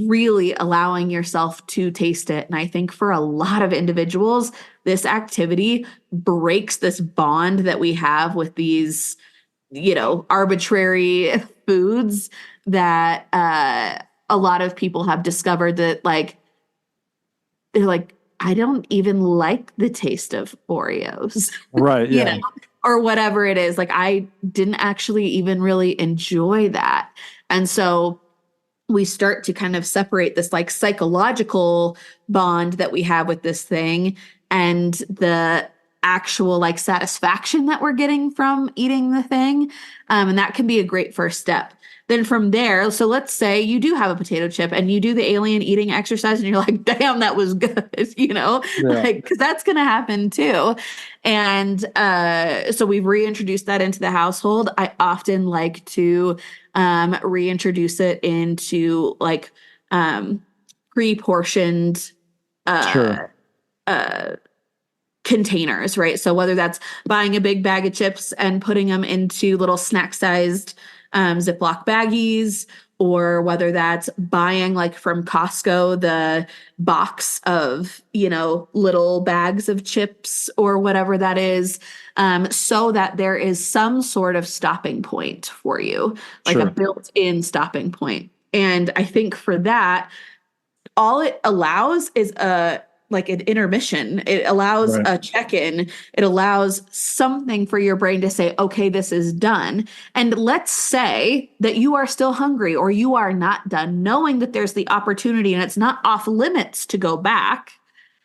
really allowing yourself to taste it. And I think for a lot of individuals, this activity breaks this bond that we have with these, arbitrary foods that a lot of people have discovered that they're like, I don't even like the taste of Oreos. Right. Yeah. Or whatever it is. Like, I didn't actually even really enjoy that. And so we start to kind of separate this like psychological bond that we have with this thing and the actual like satisfaction that we're getting from eating the thing. And that can be a great first step. Then from there, so let's say you do have a potato chip and you do the alien eating exercise and you're like, damn, that was good, because that's going to happen too. And so we've reintroduced that into the household. I often like to reintroduce it into like pre-portioned containers, right? So whether that's buying a big bag of chips and putting them into little snack-sized Ziploc baggies, or whether that's buying like from Costco the box of, little bags of chips or whatever that is, so that there is some sort of stopping point for you, like a built-in stopping point. And I think for that, all it allows is like an intermission. It allows a check-in. It allows something for your brain to say, okay, this is done. And let's say that you are still hungry or you are not done, knowing that there's the opportunity and it's not off limits to go back,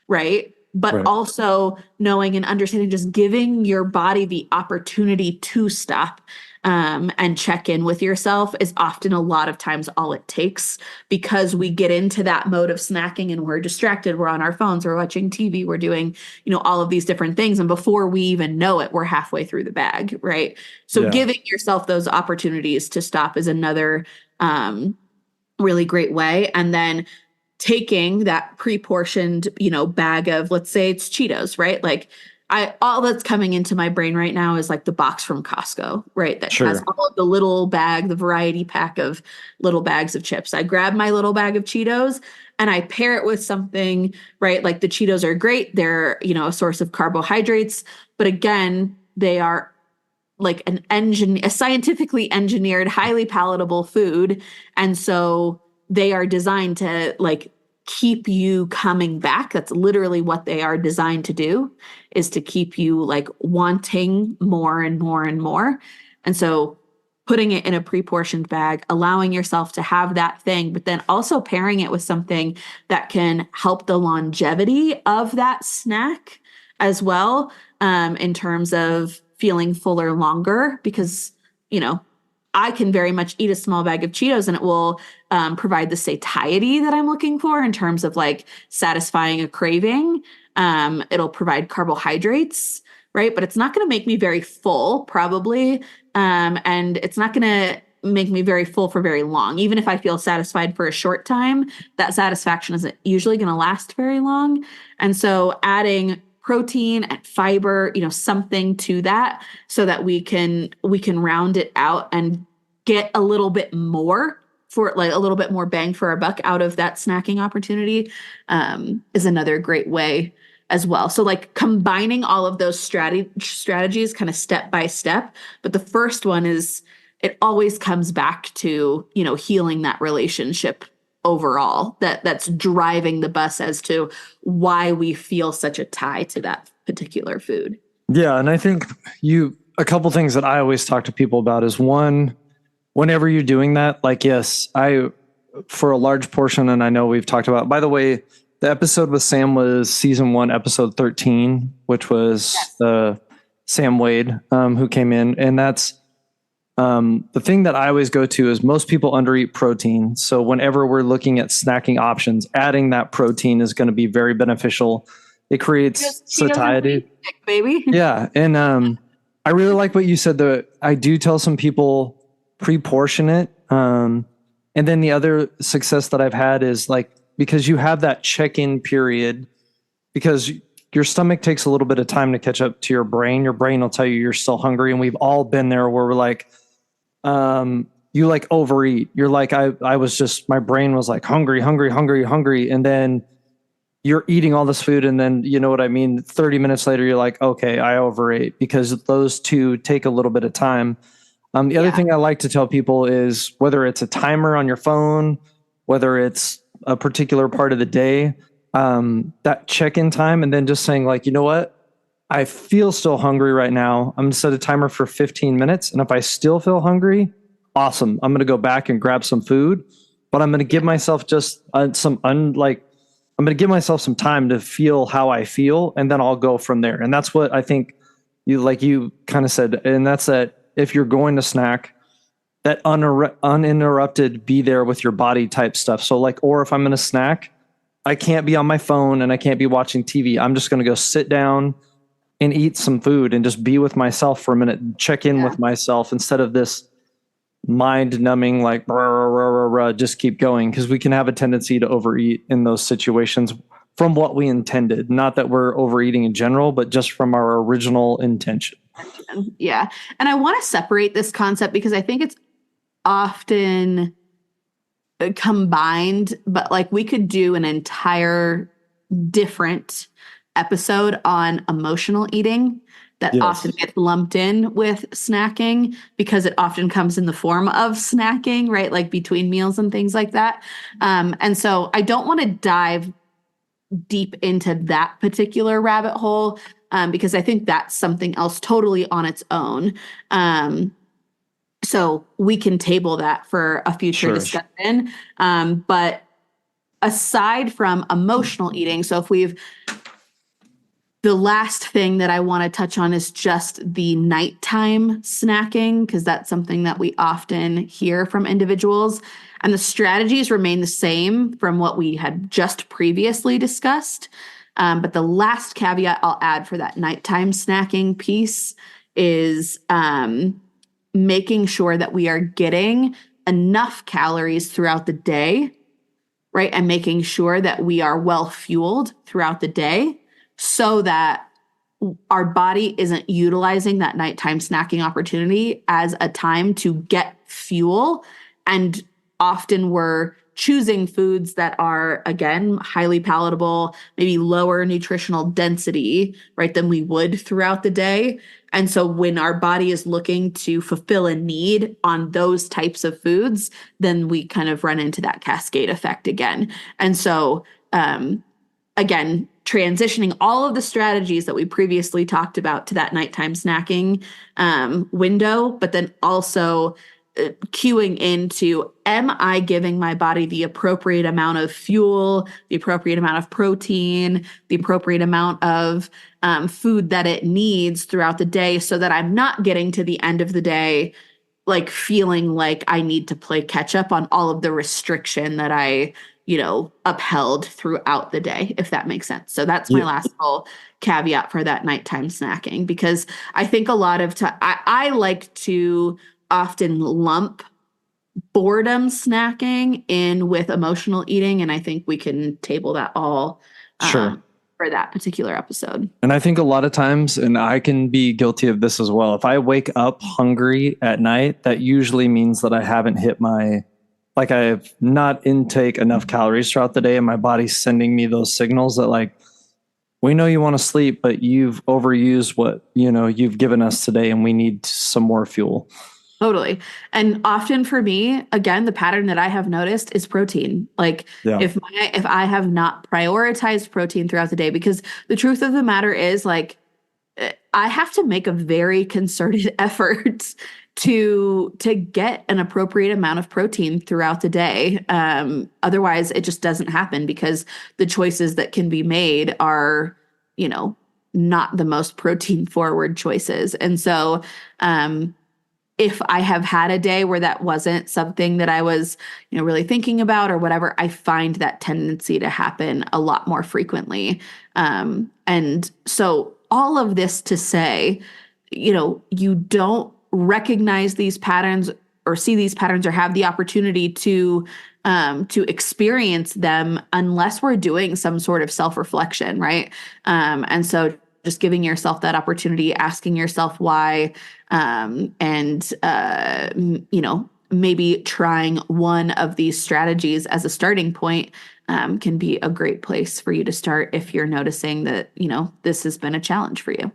right? But also knowing and understanding, just giving your body the opportunity to stop and check in with yourself is often a lot of times all it takes, because we get into that mode of snacking and we're distracted. We're on our phones, we're watching TV, we're doing, all of these different things. And before we even know it, we're halfway through the bag, right? So giving yourself those opportunities to stop is another really great way. And then taking that pre-portioned, bag of, let's say it's Cheetos, right? Like all that's coming into my brain right now is like the box from Costco, right? That has all of the little bag, the variety pack of little bags of chips. I grab my little bag of Cheetos and I pair it with something, right? Like the Cheetos are great. They're, a source of carbohydrates, but again, they are like a scientifically engineered, highly palatable food. And so they are designed to like keep you coming back. That's literally what they are designed to do, is to keep you like wanting more and more and more. And so putting it in a pre-portioned bag, allowing yourself to have that thing, but then also pairing it with something that can help the longevity of that snack as well, in terms of feeling fuller longer, because, I can very much eat a small bag of Cheetos and it will provide the satiety that I'm looking for in terms of like satisfying a craving. It'll provide carbohydrates, right? But it's not going to make me very full, probably. And it's not going to make me very full for very long. Even if I feel satisfied for a short time, that satisfaction isn't usually going to last very long. And so adding protein and fiber, something to that, so that we can round it out and get a little bit more for like a little bit more bang for our buck out of that snacking opportunity, is another great way as well. So like combining all of those strategies kind of step by step. But the first one is, it always comes back to, healing that relationship overall, that's driving the bus as to why we feel such a tie to that particular food. Yeah. And I think a couple things that I always talk to people about is, one, whenever you're doing that, like, yes, for a large portion, and I know we've talked about, by the way, the episode with Sam was season 1, episode 13, which was Sam Wade, who came in. And that's the thing that I always go to is, most people undereat protein. So whenever we're looking at snacking options, adding that protein is going to be very beneficial. It creates satiety, baby. Yeah. And I really like what you said, though. I do tell some people pre-portion it. And then the other success that I've had is like, because you have that check-in period, because your stomach takes a little bit of time to catch up to your brain. Your brain will tell you you're still hungry. And we've all been there where we're like, you like overeat. You're like, I was just, my brain was like hungry. And then you're eating all this food. And then, you know what I mean? 30 minutes later, you're like, okay, I overate, because those two take a little bit of time. The other thing I like to tell people is, whether it's a timer on your phone, whether it's a particular part of the day, that check-in time, and then just saying like, you know what? I feel still hungry right now. I'm going to set a timer for 15 minutes. And if I still feel hungry, awesome. I'm going to go back and grab some food, but I'm going to give myself just I'm going to give myself some time to feel how I feel. And then I'll go from there. And that's what I think you kind of said. And that's that, if you're going to snack, that uninterrupted, be there with your body type stuff. So like, or if I'm going to snack, I can't be on my phone and I can't be watching TV. I'm just going to go sit down and eat some food and just be with myself for a minute and check in with myself, instead of this mind numbing, like, just keep going. Because we can have a tendency to overeat in those situations from what we intended. Not that we're overeating in general, but just from our original intention. Yeah. And I want to separate this concept, because I think it's often combined, but like we could do an entire different episode on emotional eating that often gets lumped in with snacking, because it often comes in the form of snacking, right? Like between meals and things like that. And so I don't want to dive deep into that particular rabbit hole, because I think that's something else totally on its own. So we can table that for a future discussion. But aside from emotional eating, so if the last thing that I want to touch on is just the nighttime snacking, because that's something that we often hear from individuals. And the strategies remain the same from what we had just previously discussed. But the last caveat I'll add for that nighttime snacking piece is making sure that we are getting enough calories throughout the day, right? And making sure that we are well fueled throughout the day, so that our body isn't utilizing that nighttime snacking opportunity as a time to get fuel. And often we're choosing foods that are, again, highly palatable, maybe lower nutritional density, right, than we would throughout the day. And so when our body is looking to fulfill a need on those types of foods, then we kind of run into that cascade effect again. And so, again, transitioning all of the strategies that we previously talked about to that nighttime snacking window, but then also cueing into, am I giving my body the appropriate amount of fuel, the appropriate amount of protein, the appropriate amount of food that it needs throughout the day, so that I'm not getting to the end of the day like feeling like I need to play catch up on all of the restriction that I upheld throughout the day, if that makes sense. So that's my last little caveat for that nighttime snacking, because I think a lot of time I like to often lump boredom snacking in with emotional eating. And I think we can table that all for that particular episode. And I think a lot of times, and I can be guilty of this as well, if I wake up hungry at night, that usually means that I haven't hit I have not intake enough calories throughout the day, and my body's sending me those signals that like, we know you want to sleep, but you've overused what, you've given us today, and we need some more fuel. Totally. And often for me, again, the pattern that I have noticed is protein. Like if I have not prioritized protein throughout the day, because the truth of the matter is, like, I have to make a very concerted effort to get an appropriate amount of protein throughout the day. Otherwise it just doesn't happen, because the choices that can be made are, not the most protein forward choices. And so, if I have had a day where that wasn't something that I was, really thinking about or whatever, I find that tendency to happen a lot more frequently. And so all of this to say, you don't recognize these patterns or see these patterns or have the opportunity to experience them unless we're doing some sort of self-reflection, right? And so just giving yourself that opportunity, asking yourself why, and maybe trying one of these strategies as a starting point can be a great place for you to start if you're noticing that, this has been a challenge for you.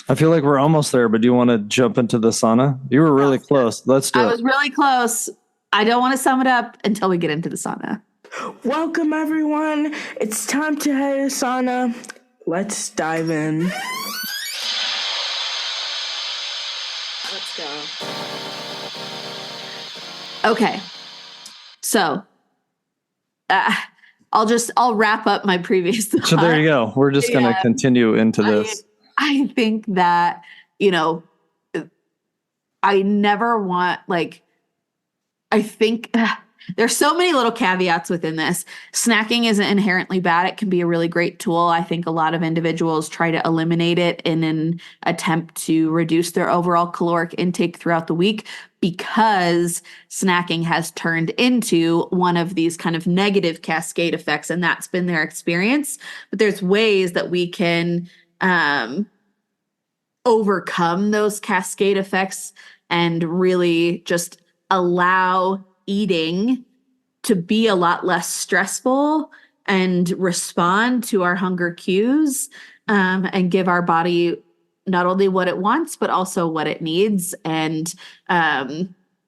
I feel like we're almost there, but do you want to jump into the sauna? You were really close. Let's do it. I was really close. I don't want to sum it up until we get into the sauna. Welcome, everyone. It's time to head to sauna. Let's dive in. Let's go. Okay. So, I'll wrap up my previous thought. So there you go. We're just going to continue into this. I think that, I never want, I think there's so many little caveats within this. Snacking isn't inherently bad. It can be a really great tool. I think a lot of individuals try to eliminate it in an attempt to reduce their overall caloric intake throughout the week because snacking has turned into one of these kind of negative cascade effects, and that's been their experience. But there's ways that we can overcome those cascade effects and really just allow eating to be a lot less stressful and respond to our hunger cues and give our body not only what it wants, but also what it needs. And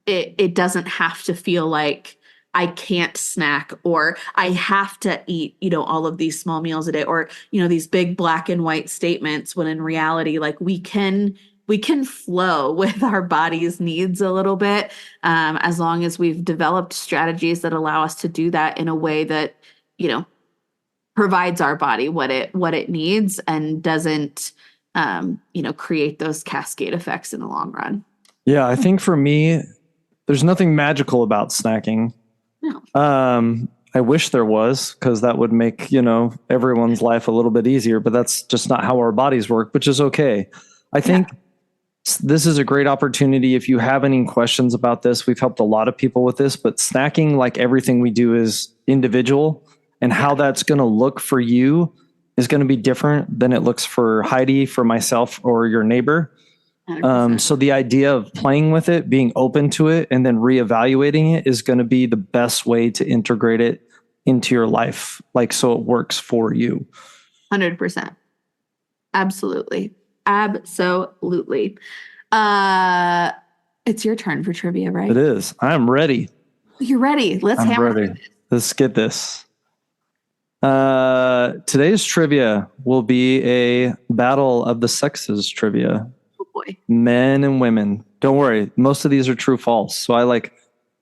it doesn't have to feel like I can't snack or I have to eat, all of these small meals a day or, these big black and white statements when in reality, we can flow with our body's needs a little bit as long as we've developed strategies that allow us to do that in a way that, provides our body what it needs and doesn't, create those cascade effects in the long run. Yeah, I think for me, there's nothing magical about snacking. No. I wish there was, because that would make, everyone's life a little bit easier, but that's just not how our bodies work, which is okay. I think this is a great opportunity. If you have any questions about this, we've helped a lot of people with this, but snacking, like everything we do, is individual, and how that's going to look for you is going to be different than it looks for Heidi, for myself, or your neighbor. So the idea of playing with it, being open to it, and then reevaluating it is going to be the best way to integrate it into your life, so it works for you. 100%. Absolutely. It's your turn for trivia, right? It is. I'm ready. You're ready. I'm ready. Let's get this. Today's trivia will be a battle of the sexes trivia. Oh boy. Men and women. Don't worry. Most of these are true false. So I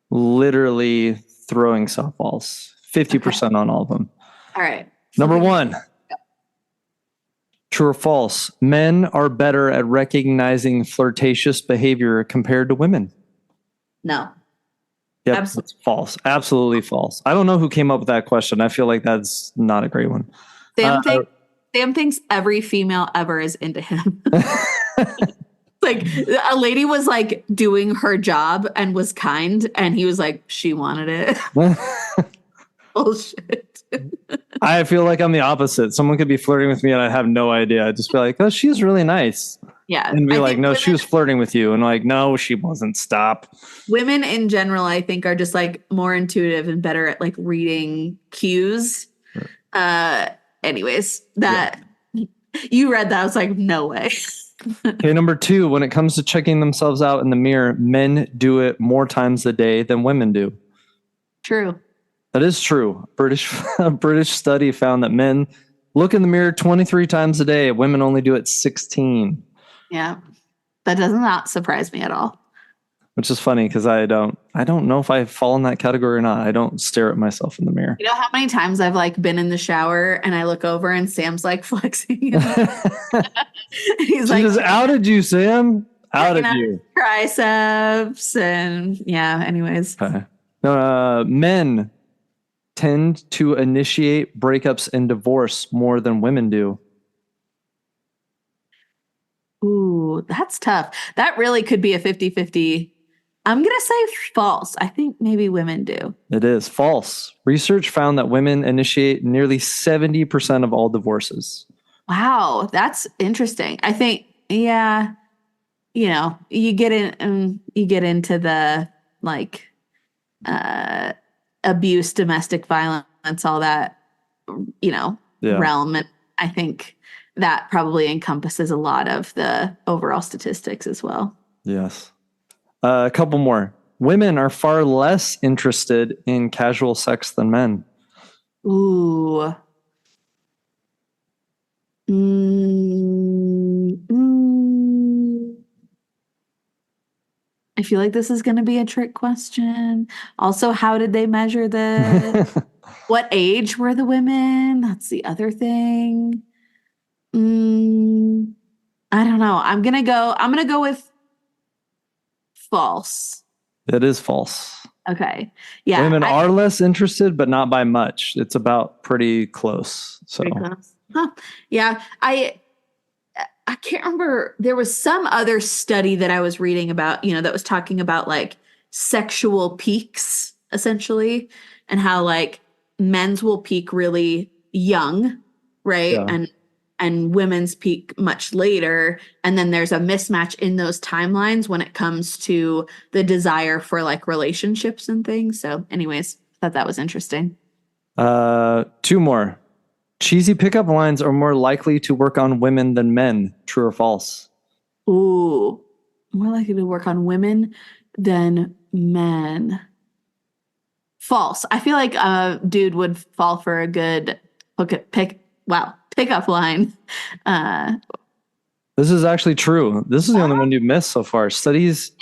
literally throwing softballs. 50% on all of them. All right. Number one. True or false? Men are better at recognizing flirtatious behavior compared to women. No. Yep, Absolutely. That's false. Absolutely false. I don't know who came up with that question. I feel like that's not a great one. Sam thinks every female ever is into him. A lady was doing her job and was kind, and he was like, she wanted it. Bullshit. I feel like I'm the opposite. Someone could be flirting with me and I have no idea. I'd just be like, oh, she's really nice. Yeah. And be like, no, she was flirting with you. And no, she wasn't. Stop. Women in general, I think, are just more intuitive and better at reading cues. Anyways, you read that. I was like, no way. Okay, number two, when it comes to checking themselves out in the mirror, men do it more times a day than women do. True. That is true. A British study found that men look in the mirror 23 times a day. Women only do it 16. Yeah. That does not surprise me at all. Which is funny because I don't know if I fall in that category or not. I don't stare at myself in the mirror. You know how many times I've been in the shower and I look over and Sam's flexing. He's she just outed you, Sam. Outed you. Triceps and anyways. Okay. Men tend to initiate breakups and divorce more than women do. Ooh, that's tough. That really could be a 50-50. I'm going to say false. I think maybe women do. It is false. Research found that women initiate nearly 70% of all divorces. Wow, that's interesting. I think, you get into the abuse, domestic violence, all that, realm. And I think that probably encompasses a lot of the overall statistics as well. Yes. A couple more. Women are far less interested in casual sex than men. Ooh. I feel like this is going to be a trick question. Also, how did they measure this? What age were the women? That's the other thing. I don't know. I'm going to go with false. It is false. Okay. Yeah. Women are less interested, but not by much. It's about pretty close. So, pretty close. Huh. Yeah. I can't remember. There was some other study that I was reading about, that was talking about like sexual peaks essentially, and how like men's will peak really young, right? Yeah. And women's peak much later. And then there's a mismatch in those timelines when it comes to the desire for like relationships and things. So anyways, thought that was interesting. 2 more. Cheesy pickup lines are more likely to work on women than men. True or false? Ooh, more likely to work on women than men. False. I feel like a dude would fall for a good pickup line. This is actually true. This is the only one you've missed so far. Studies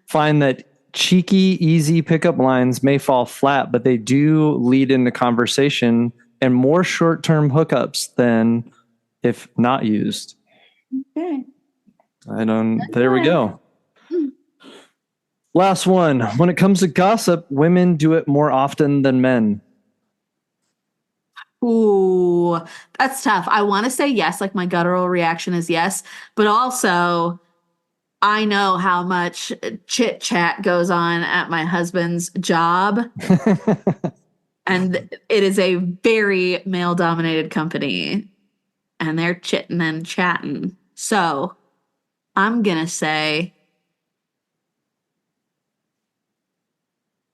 find that cheeky, easy pickup lines may fall flat, but they do lead into conversation and more short-term hookups than if not used. Okay. There we go. Last one. When it comes to gossip, women do it more often than men. Ooh, that's tough. I want to say yes, like my guttural reaction is yes, but also I know how much chit chat goes on at my husband's job. And it is a very male dominated company and they're chitting and chatting. So I'm going to say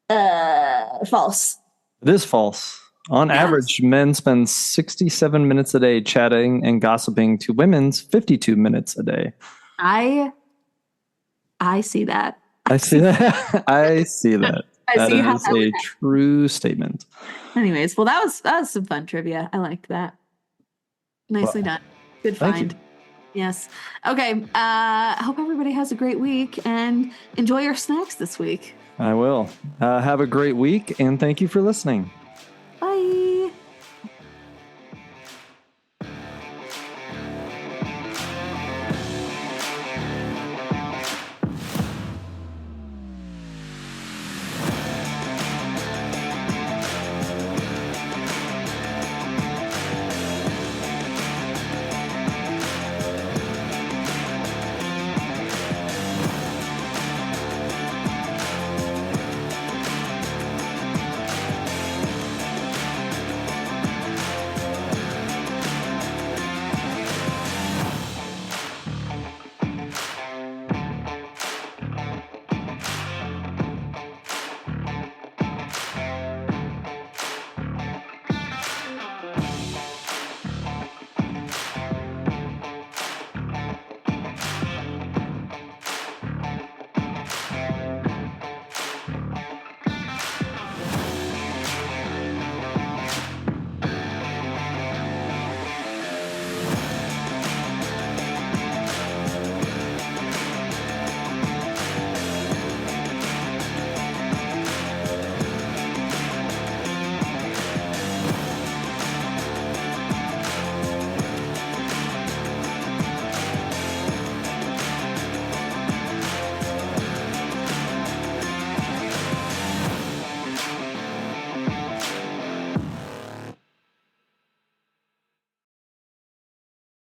false. It is false. On average, men spend 67 minutes a day chatting and gossiping to women's 52 minutes a day. I see that. I see that. I see that. That is a true statement. Anyways, well, that was some fun trivia. I liked that. Nicely done. Good find. Yes. Okay. I hope everybody has a great week and enjoy your snacks this week. I will. Have a great week and thank you for listening.